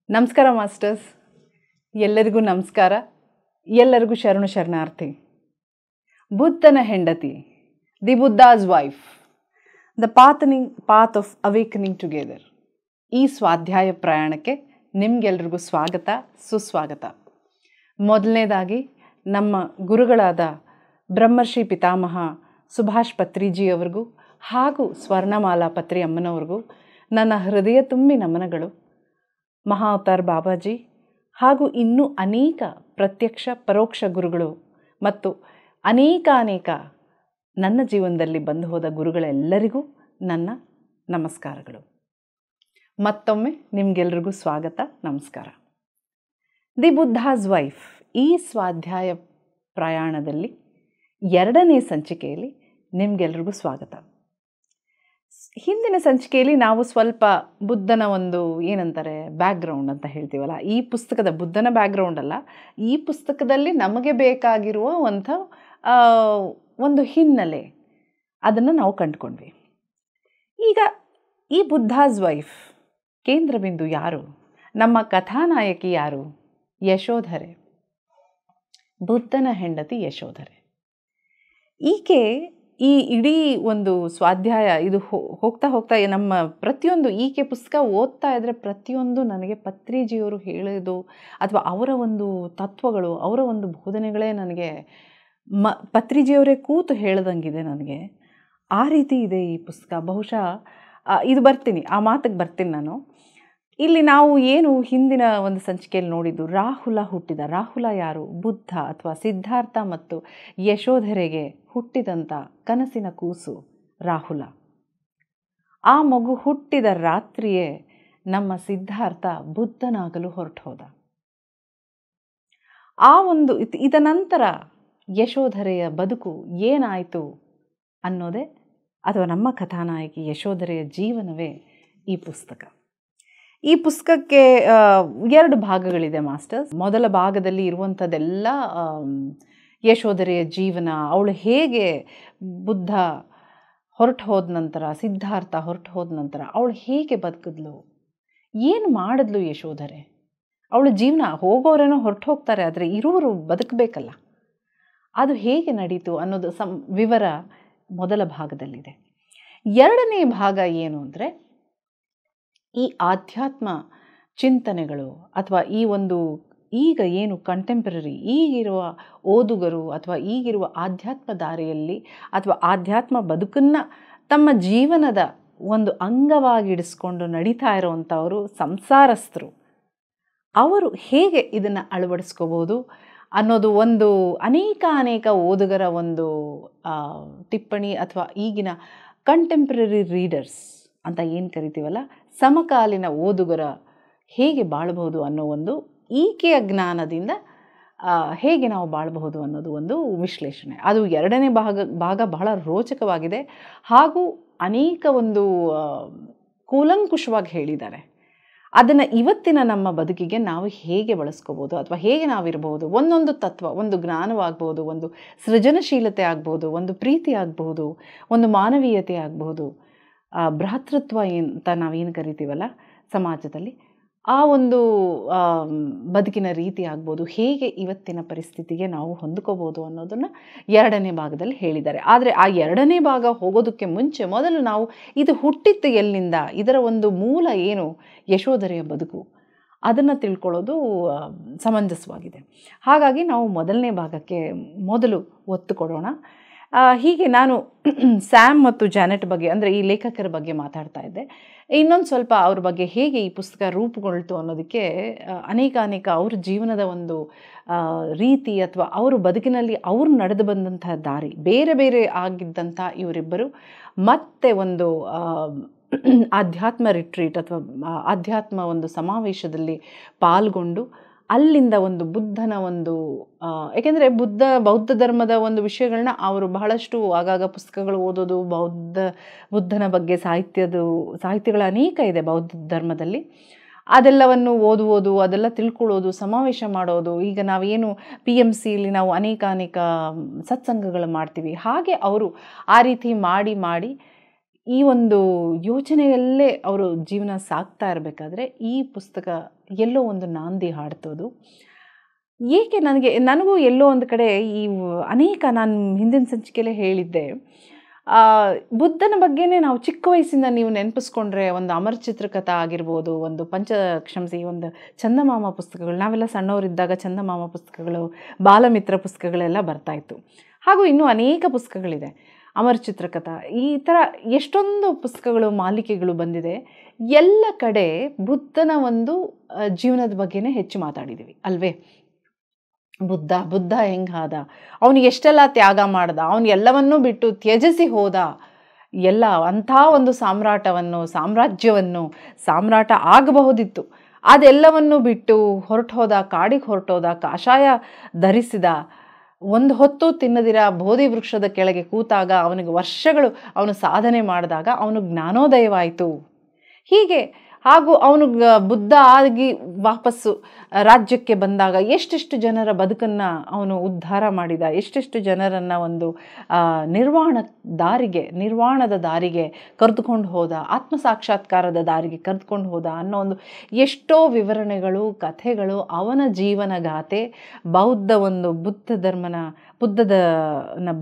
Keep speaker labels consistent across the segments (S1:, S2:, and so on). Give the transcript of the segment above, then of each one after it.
S1: ನಮಸ್ಕಾರ ಮಾಸ್ಟರ್ಸ್, ಎಲ್ಲರಿಗೂ ನಮಸ್ಕಾರ, ಎಲ್ಲರಿಗೂ ಶರಣು ಶರಣಾರ್ಥಿ. ಬುದ್ಧನ ಹೆಂಡತಿ, the Buddhas wife, the path of awakening together. ಈ ಸ್ವಾಧ್ಯಾಯ ಪ್ರಯಾಣಕ್ಕೆ ನಿಮಗೆಲ್ರಿಗೂ ಸ್ವಾಗತ, ಸುಸ್ವಾಗತ. ಮೊದಲನೇದಾಗಿ ನಮ್ಮ ಗುರುಗಳಾದ ಬ್ರಹ್ಮರ್ಷಿ ಪಿತಾಮಹ ಸುಭಾಷ್ ಪತ್ರಿಜಿಯವರಿಗೂ ಹಾಗೂ ಸ್ವರ್ಣಮಾಲಾ ಪತ್ರಿ ಅಮ್ಮನವ್ರಿಗೂ ನನ್ನ ಹೃದಯ ತುಂಬಿ ನಮನಗಳು. ಮಹಾವತಾರ್ ಬಾಬಾಜಿ ಹಾಗೂ ಇನ್ನೂ ಅನೇಕ ಪ್ರತ್ಯಕ್ಷ ಪರೋಕ್ಷ ಗುರುಗಳು ಮತ್ತು ಅನೇಕ ನನ್ನ ಜೀವನದಲ್ಲಿ ಬಂದು ಹೋದ ಗುರುಗಳೆಲ್ಲರಿಗೂ ನನ್ನ ನಮಸ್ಕಾರಗಳು. ಮತ್ತೊಮ್ಮೆ ನಿಮಗೆಲ್ರಿಗೂ ಸ್ವಾಗತ, ನಮಸ್ಕಾರ. ದಿ ಬುದ್ಧಾಸ್ ವೈಫ್ ಈ ಸ್ವಾಧ್ಯಾಯ ಪ್ರಯಾಣದಲ್ಲಿ 2ನೇ ಸಂಚಿಕೆಯಲ್ಲಿ ನಿಮಗೆಲ್ರಿಗೂ ಸ್ವಾಗತ. ಹಿಂದಿನ ಸಂಚಿಕೆಯಲ್ಲಿ ನಾವು ಸ್ವಲ್ಪ ಬುದ್ಧನ ಒಂದು ಏನಂತಾರೆ ಬ್ಯಾಕ್ಗ್ರೌಂಡ್ ಅಂತ ಹೇಳ್ತೀವಲ್ಲ, ಈ ಪುಸ್ತಕದ ಬುದ್ಧನ ಬ್ಯಾಕ್ಗ್ರೌಂಡ್ ಅಲ್ಲ, ಈ ಪುಸ್ತಕದಲ್ಲಿ ನಮಗೆ ಬೇಕಾಗಿರುವ ಒಂದು ಹಿನ್ನೆಲೆ ಅದನ್ನು ನಾವು ಕಂಡುಕೊಂಡ್ವಿ. ಈಗ ಈ ಬುದ್ಧಾಸ್ ವೈಫ್ ಕೇಂದ್ರ ಬಿಂದು ಯಾರು? ನಮ್ಮ ಕಥಾನಾಯಕಿ ಯಾರು? ಯಶೋಧರೆ, ಬುದ್ಧನ ಹೆಂಡತಿ ಯಶೋಧರೆ. ಈಕೆ ಈ ಇಡೀ ಒಂದು ಸ್ವಾಧ್ಯಾಯ ಇದು ಹೋಗ್ತಾ ನಮ್ಮ ಪ್ರತಿಯೊಂದು ಈಕೆ ಪುಸ್ತಕ ಓದ್ತಾ ಇದ್ದರೆ ಪ್ರತಿಯೊಂದು ನನಗೆ ಪತ್ರಿಜಿಯವರು ಹೇಳೋದು ಅಥವಾ ಅವರ ಒಂದು ತತ್ವಗಳು, ಅವರ ಒಂದು ಬೋಧನೆಗಳೇ ನನಗೆ ಪತ್ರಿಜಿಯವರೇ ಕೂತು ಹೇಳ್ದಂಗಿದೆ. ನನಗೆ ಆ ರೀತಿ ಇದೆ ಈ ಪುಸ್ತಕ. ಬಹುಶಃ ಇದು ಬರ್ತೀನಿ, ಆ ಮಾತಿಗೆ ಬರ್ತೀನಿ ನಾನು. ಇಲ್ಲಿ ನಾವು ಏನು ಹಿಂದಿನ ಒಂದು ಸಂಚಿಕೆಯಲ್ಲಿ ನೋಡಿದ್ದು, ರಾಹುಲ ಹುಟ್ಟಿದ. ರಾಹುಲ ಯಾರು? ಬುದ್ಧ ಅಥವಾ ಸಿದ್ಧಾರ್ಥ ಮತ್ತು ಯಶೋಧರೆಗೆ ಹುಟ್ಟಿದಂಥ ಕನಸಿನ ಕೂಸು ರಾಹುಲ. ಆ ಮಗು ಹುಟ್ಟಿದ ರಾತ್ರಿಯೇ ನಮ್ಮ ಸಿದ್ಧಾರ್ಥ ಬುದ್ಧನಾಗಲು ಹೊರಟು ಹೋದ. ಆ ಒಂದು ಇದ ನಂತರ ಯಶೋಧರೆಯ ಬದುಕು ಏನಾಯಿತು ಅನ್ನೋದೇ, ಅಥವಾ ನಮ್ಮ ಕಥಾನಾಯಕಿ ಯಶೋಧರೆಯ ಜೀವನವೇ ಈ ಪುಸ್ತಕ. ಈ ಪುಸ್ತಕಕ್ಕೆ 2 ಭಾಗಗಳಿದೆ ಮಾಸ್ಟರ್ಸ್. ಮೊದಲ ಭಾಗದಲ್ಲಿ ಇರುವಂಥದ್ದೆಲ್ಲ ಯಶೋಧರೆಯ ಜೀವನ, ಅವಳು ಹೇಗೆ ಬುದ್ಧ ಹೊರಟು ಹೋದ ನಂತರ, ಸಿದ್ಧಾರ್ಥ ಹೊರಟು ಹೋದ ನಂತರ ಅವಳು ಹೇಗೆ ಬದುಕಿದ್ಲು, ಏನು ಮಾಡಿದ್ಲು ಯಶೋಧರೆ. ಅವಳ ಜೀವನ, ಹೋಗೋರೇನೋ ಹೊರಟು ಹೋಗ್ತಾರೆ, ಆದರೆ ಇರುವರು ಬದುಕಬೇಕಲ್ಲ, ಅದು ಹೇಗೆ ನಡೀತು ಅನ್ನೋದು ವಿವರ ಮೊದಲ ಭಾಗದಲ್ಲಿದೆ. 2ನೇ ಭಾಗ ಏನು ಅಂದರೆ, ಈ ಆಧ್ಯಾತ್ಮ ಚಿಂತನೆಗಳು ಅಥವಾ ಈ ಒಂದು ಈಗ ಏನು ಕಂಟೆಂಪರರಿ ಈಗಿರುವ ಓದುಗರು ಅಥವಾ ಈಗಿರುವ ಆಧ್ಯಾತ್ಮ ದಾರಿಯಲ್ಲಿ ಅಥವಾ ಆಧ್ಯಾತ್ಮ ಬದುಕನ್ನು ತಮ್ಮ ಜೀವನದ ಒಂದು ಅಂಗವಾಗಿಡಿಸ್ಕೊಂಡು ನಡೀತಾ ಇರೋವಂಥವರು ಸಂಸಾರಸ್ಥರು, ಅವರು ಹೇಗೆ ಇದನ್ನು ಅಳವಡಿಸ್ಕೋಬೋದು ಅನ್ನೋದು ಒಂದು ಅನೇಕ ಓದುಗರ ಒಂದು ಟಿಪ್ಪಣಿ, ಅಥವಾ ಈಗಿನ ಕಂಟೆಂಪ್ರರಿ ರೀಡರ್ಸ್ ಅಂತ ಏನು ಕರಿತೀವಲ್ಲ, ಸಮಕಾಲೀನ ಓದುಗರ ಹೇಗೆ ಬಾಳಬಹುದು ಅನ್ನೋ ಒಂದು ಈಕೆಯ ಜ್ಞಾನದಿಂದ ಹೇಗೆ ನಾವು ಬಾಳಬಹುದು ಅನ್ನೋದು ಒಂದು ವಿಶ್ಲೇಷಣೆ. ಅದು 2ನೇ ಭಾಗ ಬಹಳ ರೋಚಕವಾಗಿದೆ ಹಾಗೂ ಅನೇಕ ಒಂದು ಕೂಲಂಕುಷವಾಗಿ ಹೇಳಿದ್ದಾರೆ. ಅದನ್ನು ಇವತ್ತಿನ ನಮ್ಮ ಬದುಕಿಗೆ ನಾವು ಹೇಗೆ ಬಳಸ್ಕೋಬೋದು ಅಥವಾ ಹೇಗೆ ನಾವಿರ್ಬೋದು, ಒಂದೊಂದು ತತ್ವ, ಒಂದು ಜ್ಞಾನವಾಗ್ಬೋದು, ಒಂದು ಸೃಜನಶೀಲತೆ ಆಗ್ಬೋದು, ಒಂದು ಪ್ರೀತಿ ಆಗ್ಬೋದು, ಒಂದು ಮಾನವೀಯತೆ ಆಗ್ಬೋದು, ಭ್ರಾತೃತ್ವ ಅಂತ ನಾವೇನು ಕರಿತೀವಲ್ಲ ಸಮಾಜದಲ್ಲಿ, ಆ ಒಂದು ಬದುಕಿನ ರೀತಿ ಆಗ್ಬೋದು, ಹೇಗೆ ಇವತ್ತಿನ ಪರಿಸ್ಥಿತಿಗೆ ನಾವು ಹೊಂದ್ಕೋಬೋದು ಅನ್ನೋದನ್ನು 2ನೇ ಭಾಗದಲ್ಲಿ ಹೇಳಿದ್ದಾರೆ. ಆದರೆ ಆ 2ನೇ ಭಾಗ ಹೋಗೋದಕ್ಕೆ ಮುಂಚೆ ಮೊದಲು ನಾವು ಇದು ಹುಟ್ಟಿತ್ತು ಎಲ್ಲಿಂದ, ಇದರ ಒಂದು ಮೂಲ ಏನು, ಯಶೋಧರೆಯ ಬದುಕು, ಅದನ್ನು ತಿಳ್ಕೊಳ್ಳೋದು ಸಮಂಜಸವಾಗಿದೆ. ಹಾಗಾಗಿ ನಾವು ಮೊದಲನೇ ಭಾಗಕ್ಕೆ ಮೊದಲು ಒತ್ತು ಕೊಡೋಣ. ಹೀಗೆ ನಾನು ಸ್ಯಾಮ್ ಮತ್ತು ಜಾನೆಟ್ ಬಗ್ಗೆ, ಅಂದರೆ ಈ ಲೇಖಕರ ಬಗ್ಗೆ ಮಾತಾಡ್ತಾ ಇದ್ದೆ. ಇನ್ನೊಂದು ಸ್ವಲ್ಪ ಅವ್ರ ಬಗ್ಗೆ ಹೇಗೆ ಈ ಪುಸ್ತಕ ರೂಪುಗೊಳ್ತು ಅನ್ನೋದಕ್ಕೆ ಅನೇಕ ಅವ್ರ ಜೀವನದ ಒಂದು ರೀತಿ ಅಥವಾ ಅವರು ಬದುಕಿನಲ್ಲಿ ಅವರು ನಡೆದು ಬಂದಂತಹ ದಾರಿ, ಬೇರೆ ಬೇರೆ ಆಗಿದ್ದಂಥ ಇವರಿಬ್ಬರು ಮತ್ತೆ ಒಂದು ಆಧ್ಯಾತ್ಮ ರಿಟ್ರೀಟ್ ಅಥವಾ ಆಧ್ಯಾತ್ಮ ಒಂದು ಸಮಾವೇಶದಲ್ಲಿ ಪಾಲ್ಗೊಂಡು ಅಲ್ಲಿಂದ ಒಂದು ಬುದ್ಧನ ಒಂದು ಏಕೆಂದರೆ ಬೌದ್ಧ ಧರ್ಮದ ಒಂದು ವಿಷಯಗಳನ್ನ ಅವರು ಬಹಳಷ್ಟು ಆಗಾಗ ಪುಸ್ತಕಗಳು ಓದೋದು, ಬುದ್ಧನ ಬಗ್ಗೆ ಸಾಹಿತ್ಯಗಳು ಅನೇಕ ಇದೆ ಬೌದ್ಧ ಧರ್ಮದಲ್ಲಿ. ಅದೆಲ್ಲವನ್ನು ಓದುವುದು, ಅದೆಲ್ಲ ತಿಳ್ಕೊಳ್ಳೋದು, ಸಮಾವೇಶ ಮಾಡೋದು. ಈಗ ನಾವೇನು PMCಲಿ ನಾವು ಅನೇಕ ಸತ್ಸಂಗಗಳು ಮಾಡ್ತೀವಿ, ಹಾಗೆ ಅವರು ಆ ರೀತಿ ಮಾಡಿ ಈ ಒಂದು ಯೋಚನೆಯಲ್ಲೇ ಅವರು ಜೀವನ ಸಾಗ್ತಾ ಇರಬೇಕಾದ್ರೆ ಈ ಪುಸ್ತಕ ಎಲ್ಲೋ ಒಂದು ನಾಂದಿ ಹಾಡ್ತೋದು. ಏಕೆ ನನಗೂ ಎಲ್ಲೋ ಒಂದು ಕಡೆ ನಾನು ಹಿಂದಿನ ಸಂಚಿಕೆಯಲ್ಲೇ ಹೇಳಿದ್ದೆ, ಬುದ್ಧನ ಬಗ್ಗೆನೇ ನಾವು ಚಿಕ್ಕ ವಯಸ್ಸಿಂದ ನೀವು ನೆನಪಿಸ್ಕೊಂಡ್ರೆ ಒಂದು ಅಮರ ಚಿತ್ರಕಥಾ ಆಗಿರ್ಬೋದು, ಒಂದು ಒಂದು ಚಂದಮಾಮ ಪುಸ್ತಕಗಳು, ನಾವೆಲ್ಲ ಸಣ್ಣವರಿದ್ದಾಗ ಚಂದಮಾಮ ಪುಸ್ತಕಗಳು, ಬಾಲಮಿತ್ರ ಪುಸ್ತಕಗಳೆಲ್ಲ ಬರ್ತಾಯಿತ್ತು. ಹಾಗೂ ಇನ್ನೂ ಅನೇಕ ಪುಸ್ತಕಗಳಿದೆ, ಅಮರ ಚಿತ್ರಕಥಾ, ಈ ಥರ ಎಷ್ಟೊಂದು ಪುಸ್ತಕಗಳು, ಮಾಲಿಕೆಗಳು ಬಂದಿದೆ. ಎಲ್ಲ ಕಡೆ ಬುದ್ಧನ ಒಂದು ಜೀವನದ ಬಗ್ಗೆನೇ ಹೆಚ್ಚು ಮಾತಾಡಿದ್ದೀವಿ ಅಲ್ವೇ? ಬುದ್ಧ ಹೆಂಗಾದ, ಅವನಿಗೆ ಎಷ್ಟೆಲ್ಲ ತ್ಯಾಗ ಮಾಡ್ದ, ಅವನು ಎಲ್ಲವನ್ನೂ ಬಿಟ್ಟು ತ್ಯಜಿಸಿ ಹೋದ, ಎಲ್ಲ ಅಂಥ ಒಂದು ಸಾಮ್ರಾಜ್ಯವನ್ನು ಸಾಮ್ರಾಟ ಆಗಬಹುದಿತ್ತು, ಅದೆಲ್ಲವನ್ನು ಬಿಟ್ಟು ಹೊರಟೋದ, ಕಾಡಿಗೆ ಹೊರಟೋದ, ಕಾಷಾಯ ಧರಿಸಿದ, ಒಂದು ಹೊತ್ತು ತಿನ್ನದಿರ ಬೋಧಿ ವೃಕ್ಷದ ಕೆಳಗೆ ಕೂತಾಗ ಅವನಿಗೆ ವರ್ಷಗಳು ಅವನು ಸಾಧನೆ ಮಾಡಿದಾಗ ಅವನು ಜ್ಞಾನೋದಯವಾಯಿತು. ಹಾಗೂ ಅವನು ಬುದ್ಧ ಆಗಿ ವಾಪಸ್ಸು ರಾಜ್ಯಕ್ಕೆ ಬಂದಾಗ ಎಷ್ಟೆಷ್ಟು ಜನರ ಬದುಕನ್ನು ಅವನು ಉದ್ಧಾರ ಮಾಡಿದ, ಎಷ್ಟೆಷ್ಟು ಜನರನ್ನು ಒಂದು ನಿರ್ವಾಣದ ದಾರಿಗೆ ಕರೆದುಕೊಂಡು ಹೋದ, ಆತ್ಮಸಾಕ್ಷಾತ್ಕಾರದ ದಾರಿಗೆ ಕರೆದುಕೊಂಡು ಹೋದ ಅನ್ನೋ ಒಂದು ಎಷ್ಟೋ ವಿವರಣೆಗಳು, ಕಥೆಗಳು, ಅವನ ಜೀವನಗಾಥೆ, ಬುದ್ಧದ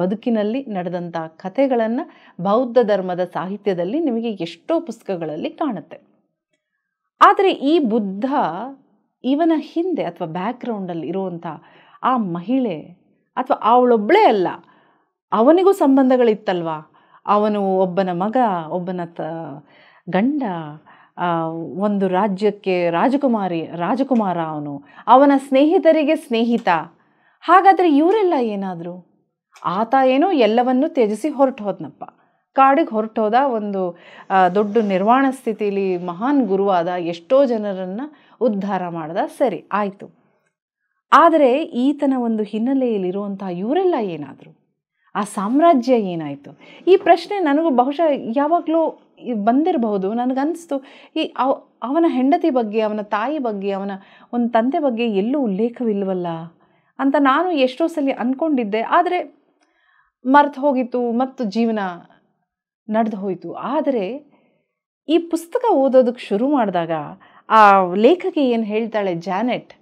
S1: ಬದುಕಿನಲ್ಲಿ ನಡೆದಂಥ ಕಥೆಗಳನ್ನು ಬೌದ್ಧ ಧರ್ಮದ ಸಾಹಿತ್ಯದಲ್ಲಿ ನಿಮಗೆ ಎಷ್ಟೋ ಪುಸ್ತಕಗಳಲ್ಲಿ ಕಾಣುತ್ತೆ. ಆದರೆ ಈ ಬುದ್ಧ ಇವನ ಹಿಂದೆ ಅಥವಾ ಬ್ಯಾಕ್ಗ್ರೌಂಡಲ್ಲಿ ಇರುವಂಥ ಆ ಮಹಿಳೆ ಅಥವಾ ಅವಳೊಬ್ಬಳೇ ಅಲ್ಲ, ಅವನಿಗೂ ಸಂಬಂಧಗಳಿತ್ತಲ್ವ. ಅವನು ಒಬ್ಬನ ಮಗ, ಒಬ್ಬನ ಗಂಡ, ಒಂದು ರಾಜ್ಯಕ್ಕೆ ರಾಜಕುಮಾರ, ಅವನ ಸ್ನೇಹಿತರಿಗೆ ಸ್ನೇಹಿತ. ಹಾಗಾದರೆ ಇವರೆಲ್ಲ ಏನಾದರೂ? ಆತ ಏನೋ ಎಲ್ಲವನ್ನೂ ತ್ಯಜಿಸಿ ಹೊರಟೋದ್ನಪ್ಪ, ಕಾಡಿಗೆ ಹೊರಟೋದ, ಒಂದು ದೊಡ್ಡ ನಿರ್ವಾಣ ಸ್ಥಿತಿಯಲ್ಲಿ ಮಹಾನ್ ಗುರುವಾದ, ಎಷ್ಟೋ ಜನರನ್ನು ಉದ್ಧಾರ ಮಾಡ್ದ, ಸರಿ ಆಯಿತು. ಆದರೆ ಈತನ ಒಂದು ಹಿನ್ನೆಲೆಯಲ್ಲಿರುವಂಥ ಇವರೆಲ್ಲ ಏನಾದರು? ಆ ಸಾಮ್ರಾಜ್ಯ ಏನಾಯಿತು? ಈ ಪ್ರಶ್ನೆ ನನಗೂ ಬಹುಶಃ ಯಾವಾಗಲೂ ಬಂದಿರಬಹುದು. ನನಗನ್ನಿಸ್ತು, ಅವನ ಹೆಂಡತಿ ಬಗ್ಗೆ, ಅವನ ತಾಯಿ ಬಗ್ಗೆ, ಅವನ ಒಂದು ತಂದೆ ಬಗ್ಗೆ ಎಲ್ಲೂ ಉಲ್ಲೇಖವಿಲ್ವಲ್ಲ ಅಂತ ನಾನು ಎಷ್ಟೋ ಸಲ ಅಂದ್ಕೊಂಡಿದ್ದೆ. ಆದರೆ ಮರೆತು ಹೋಗಿತ್ತು ಮತ್ತು ಜೀವನ ನಡೆದು ಹೋಯಿತು. ಆದರೆ ಈ ಪುಸ್ತಕ ಓದೋದಕ್ಕೆ ಶುರು ಮಾಡಿದಾಗ ಆ ಲೇಖಕಿ ಏನು ಹೇಳ್ತಾಳೆ, ಜಾನೆಟ್,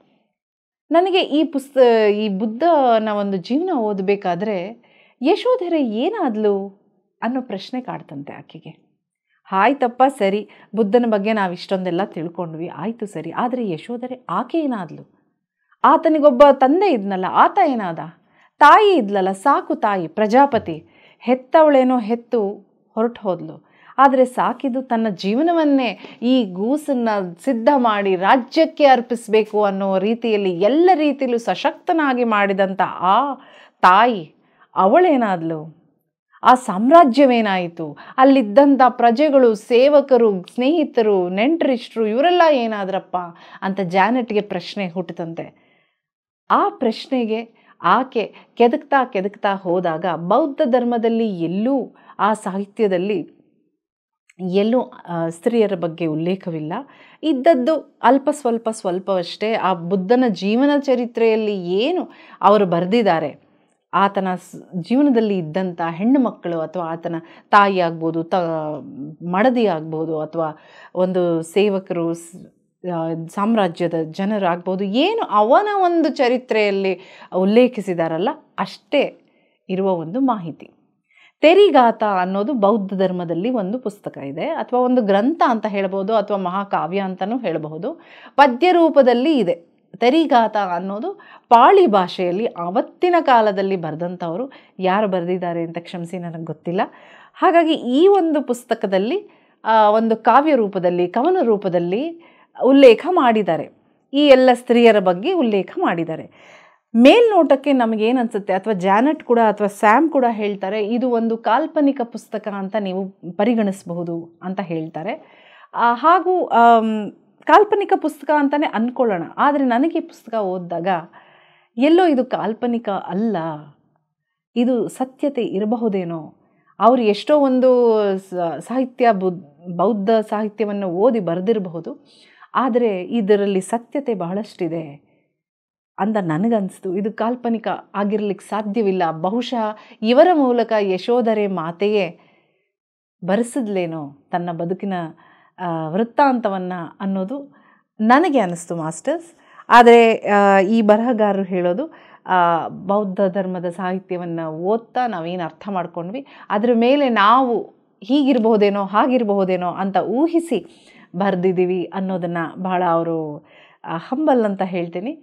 S1: ನನಗೆ ಈ ಬುದ್ಧನ ಒಂದು ಜೀವನ ಓದಬೇಕಾದ್ರೆ ಯಶೋಧರೆ ಏನಾದ್ಲು ಅನ್ನೋ ಪ್ರಶ್ನೆ ಕಾಡ್ತಂತೆ ಆಕೆಗೆ. ಆಯ್ತಪ್ಪ ಸರಿ, ಬುದ್ಧನ ಬಗ್ಗೆ ನಾವು ಇಷ್ಟೊಂದೆಲ್ಲ ತಿಳ್ಕೊಂಡ್ವಿ, ಆಯಿತು ಸರಿ, ಆದರೆ ಯಶೋಧರೆ ಆಕೆ ಏನಾದ್ಲು? ಆತನಿಗೊಬ್ಬ ತಂದೆ ಇದ್ನಲ್ಲ, ಆತ ಏನಾದ? ತಾಯಿ ಇದ್ಲಲ್ಲ, ಸಾಕು ತಾಯಿ, ಪ್ರಜಾಪತಿ, ಹೆತ್ತವಳೇನೋ ಹೆತ್ತು ಹೊರಟು ಹೋದ್ಲು. ಆದರೆ ಸಾಕಿದ್ದು ತನ್ನ ಜೀವನವನ್ನೇ ಈ ಗೂಸನ್ನು ಸಿದ್ಧ ಮಾಡಿ ರಾಜ್ಯಕ್ಕೆ ಅರ್ಪಿಸಬೇಕು ಅನ್ನೋ ರೀತಿಯಲ್ಲಿ ಎಲ್ಲ ರೀತಿಯಲ್ಲೂ ಸಶಕ್ತನಾಗಿ ಮಾಡಿದಂಥ ಆ ತಾಯಿ, ಅವಳೇನಾದ್ಲು? ಆ ಸಾಮ್ರಾಜ್ಯವೇನಾಯಿತು? ಅಲ್ಲಿದ್ದಂಥ ಪ್ರಜೆಗಳು, ಸೇವಕರು, ಸ್ನೇಹಿತರು, ನೆಂಟರಿಷ್ಟರು, ಇವರೆಲ್ಲ ಏನಾದ್ರಪ್ಪ ಅಂತ ಜಾನೆಟ್ಗೆ ಪ್ರಶ್ನೆ ಹುಟ್ಟುತ್ತಂತೆ. ಆ ಪ್ರಶ್ನೆಗೆ ಆಕೆ ಕೆದಕ್ತಾ ಹೋದಾಗ ಬೌದ್ಧ ಧರ್ಮದಲ್ಲಿ ಎಲ್ಲೂ, ಆ ಸಾಹಿತ್ಯದಲ್ಲಿ ಎಲ್ಲೂ ಸ್ತ್ರೀಯರ ಬಗ್ಗೆ ಉಲ್ಲೇಖವಿಲ್ಲ. ಇದ್ದದ್ದು ಅಲ್ಪ ಸ್ವಲ್ಪವಷ್ಟೇ. ಆ ಬುದ್ಧನ ಜೀವನ ಚರಿತ್ರೆಯಲ್ಲಿ ಏನು ಅವರು ಬರೆದಿದ್ದಾರೆ, ಆತನ ಜೀವನದಲ್ಲಿ ಇದ್ದಂಥ ಹೆಣ್ಣು ಮಕ್ಕಳು ಅಥವಾ ಆತನ ತಾಯಿ ಆಗ್ಬೋದು, ಮಡದಿ ಆಗ್ಬೋದು, ಅಥವಾ ಒಂದು ಸೇವಕರು, ಸಾಮ್ರಾಜ್ಯದ ಜನರಾಗ್ಬೋದು, ಏನು ಅವನ ಒಂದು ಚರಿತ್ರೆಯಲ್ಲಿ ಉಲ್ಲೇಖಿಸಿದಾರಲ್ಲ ಅಷ್ಟೇ ಇರುವ ಒಂದು ಮಾಹಿತಿ. ತೆರಿಗಾತ ಅನ್ನೋದು ಬೌದ್ಧ ಧರ್ಮದಲ್ಲಿ ಒಂದು ಪುಸ್ತಕ ಇದೆ, ಅಥವಾ ಒಂದು ಗ್ರಂಥ ಅಂತ ಹೇಳ್ಬೋದು, ಅಥವಾ ಮಹಾಕಾವ್ಯ ಅಂತಲೂ ಹೇಳಬಹುದು. ಪದ್ಯ ರೂಪದಲ್ಲಿ ಇದೆ, ತರಿಗಾತ ಅನ್ನೋದು ಪಾಳಿ ಭಾಷೆಯಲ್ಲಿ ಆವತ್ತಿನ ಕಾಲದಲ್ಲಿ ಬರೆದಂಥವರು. ಯಾರು ಬರೆದಿದ್ದಾರೆ ಅಂತ ಕ್ಷಮಿಸಿ, ನನಗೆ ಗೊತ್ತಿಲ್ಲ. ಹಾಗಾಗಿ ಈ ಒಂದು ಪುಸ್ತಕದಲ್ಲಿ ಒಂದು ಕಾವ್ಯ ರೂಪದಲ್ಲಿ, ಕವನ ರೂಪದಲ್ಲಿ ಉಲ್ಲೇಖ ಮಾಡಿದ್ದಾರೆ. ಈ ಎಲ್ಲ ಸ್ತ್ರೀಯರ ಬಗ್ಗೆ ಉಲ್ಲೇಖ ಮಾಡಿದ್ದಾರೆ. ಮೇಲ್ನೋಟಕ್ಕೆ ನಮಗೇನು ಅನಿಸುತ್ತೆ, ಅಥವಾ ಜಾನೆಟ್ ಕೂಡ ಅಥವಾ ಸ್ಯಾಮ್ ಕೂಡ ಹೇಳ್ತಾರೆ, ಇದು ಒಂದು ಕಾಲ್ಪನಿಕ ಪುಸ್ತಕ ಅಂತ ನೀವು ಪರಿಗಣಿಸಬಹುದು ಅಂತ ಹೇಳ್ತಾರೆ. ಹಾಗೂ ಕಾಲ್ಪನಿಕ ಪುಸ್ತಕ ಅಂತಲೇ ಅಂದ್ಕೊಳ್ಳೋಣ. ಆದರೆ ನನಗೆ ಈ ಪುಸ್ತಕ ಓದಿದಾಗ ಎಲ್ಲೋ ಇದು ಕಾಲ್ಪನಿಕ ಅಲ್ಲ, ಇದು ಸತ್ಯತೆ ಇರಬಹುದೇನೋ. ಅವರು ಎಷ್ಟೋ ಒಂದು ಸಾಹಿತ್ಯ, ಬೌದ್ಧ ಸಾಹಿತ್ಯವನ್ನು ಓದಿ ಬರೆದಿರಬಹುದು, ಆದರೆ ಇದರಲ್ಲಿ ಸತ್ಯತೆ ಬಹಳಷ್ಟಿದೆ ಅಂತ ನನಗನ್ನಿಸ್ತು. ಇದು ಕಾಲ್ಪನಿಕ ಆಗಿರಲಿಕ್ಕೆ ಸಾಧ್ಯವಿಲ್ಲ. ಬಹುಶಃ ಇವರ ಮೂಲಕ ಯಶೋಧರೆ ಮಾತೆಯೇ ಬರೆಸಿದ್ಲೇನೋ ತನ್ನ ಬದುಕಿನ ವೃತ್ತಾಂತವನ್ನು ಅನ್ನೋದು ನನಗೆ ಅನ್ನಿಸ್ತು ಮಾಸ್ಟರ್ಸ್. ಆದರೆ ಈ ಬರಹಗಾರರು ಹೇಳೋದು, ಬೌದ್ಧ ಧರ್ಮದ ಸಾಹಿತ್ಯವನ್ನು ಓದ್ತಾ ನಾವೇನು ಅರ್ಥ ಮಾಡ್ಕೊಂಡ್ವಿ, ಅದರ ಮೇಲೆ ನಾವು ಹೀಗಿರಬಹುದೇನೋ ಹಾಗಿರಬಹುದೇನೋ ಅಂತ ಊಹಿಸಿ ಬರೆದಿದ್ದೀವಿ ಅನ್ನೋದನ್ನು ಬಹಳ ಅವರು ಹಂಬಲ್ ಅಂತ ಹೇಳ್ತೀನಿ,